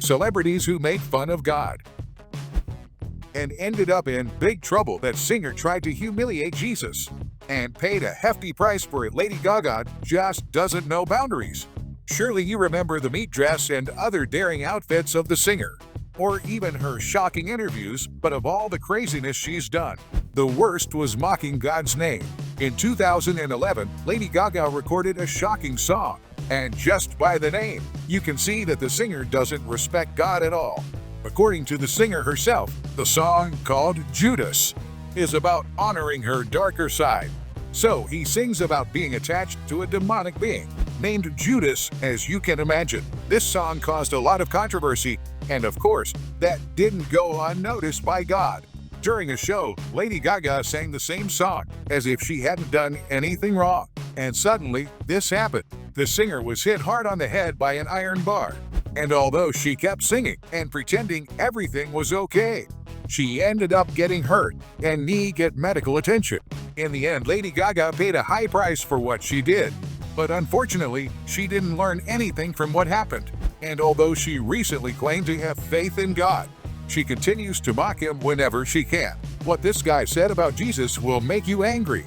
celebrities who made fun of God, and ended up in big trouble. That singer tried to humiliate Jesus and paid a hefty price for it. Lady Gaga just doesn't know boundaries. Surely you remember the meat dress and other daring outfits of the singer, or even her shocking interviews, but of all the craziness she's done, the worst was mocking God's name. In 2011, Lady Gaga recorded a shocking song, and just by the name, you can see that the singer doesn't respect God at all. According to the singer herself, the song, called Judas, is about honoring her darker side. So he sings about being attached to a demonic being named Judas, as you can imagine. This song caused a lot of controversy, and of course, that didn't go unnoticed by God. During a show, Lady Gaga sang the same song as if she hadn't done anything wrong, and suddenly this happened. The singer was hit hard on the head by an iron bar, and although she kept singing and pretending everything was okay, she ended up getting hurt and need get medical attention. In the end, Lady Gaga paid a high price for what she did, but unfortunately, she didn't learn anything from what happened. And although she recently claimed to have faith in God, she continues to mock him whenever she can. What this guy said about Jesus will make you angry.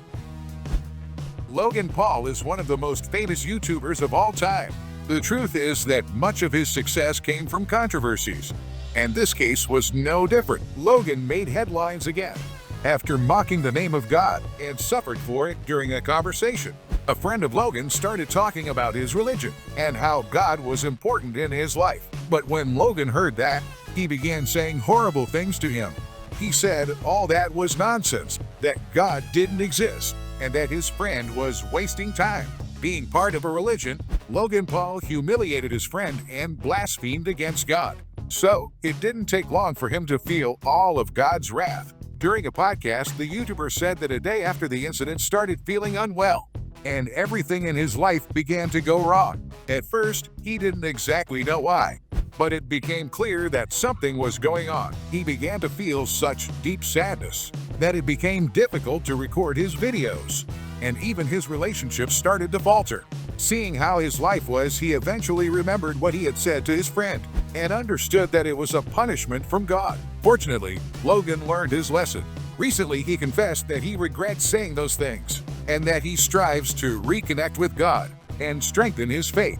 Logan Paul is one of the most famous YouTubers of all time. The truth is that much of his success came from controversies, and this case was no different. Logan made headlines again after mocking the name of God and suffered for it during a conversation. A friend of Logan started talking about his religion and how God was important in his life. But when Logan heard that, he began saying horrible things to him. He said all that was nonsense, that God didn't exist, and that his friend was wasting time. Being part of a religion, Logan Paul humiliated his friend and blasphemed against God. So, it didn't take long for him to feel all of God's wrath. During a podcast, the YouTuber said that a day after the incident started feeling unwell, and everything in his life began to go wrong. At first, he didn't exactly know why, but it became clear that something was going on. He began to feel such deep sadness that it became difficult to record his videos, and even his relationship started to falter. Seeing how his life was, he eventually remembered what he had said to his friend and understood that it was a punishment from God. Fortunately, Logan learned his lesson. Recently, he confessed that he regrets saying those things and that he strives to reconnect with God and strengthen his faith.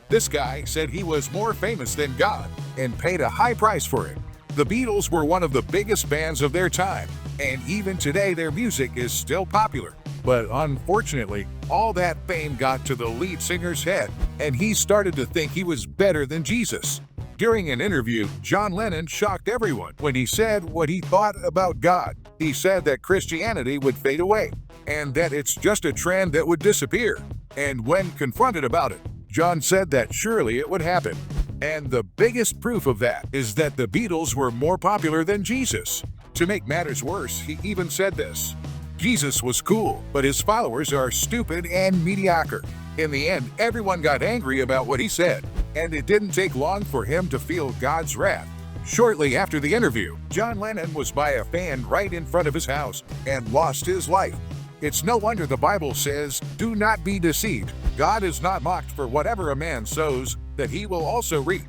This guy said he was more famous than God and paid a high price for it. The Beatles were one of the biggest bands of their time, and even today their music is still popular. But unfortunately, all that fame got to the lead singer's head, and he started to think he was better than Jesus. During an interview, John Lennon shocked everyone when he said what he thought about God. He said that Christianity would fade away, and that it's just a trend that would disappear. And when confronted about it, John said that surely it would happen. And the biggest proof of that is that the Beatles were more popular than Jesus. To make matters worse, he even said this: Jesus was cool, but his followers are stupid and mediocre. In the end, everyone got angry about what he said, and it didn't take long for him to feel God's wrath. Shortly after the interview, John Lennon was by a fan right in front of his house and lost his life. It's no wonder the Bible says, "Do not be deceived. God is not mocked, for whatever a man sows, that he will also reap."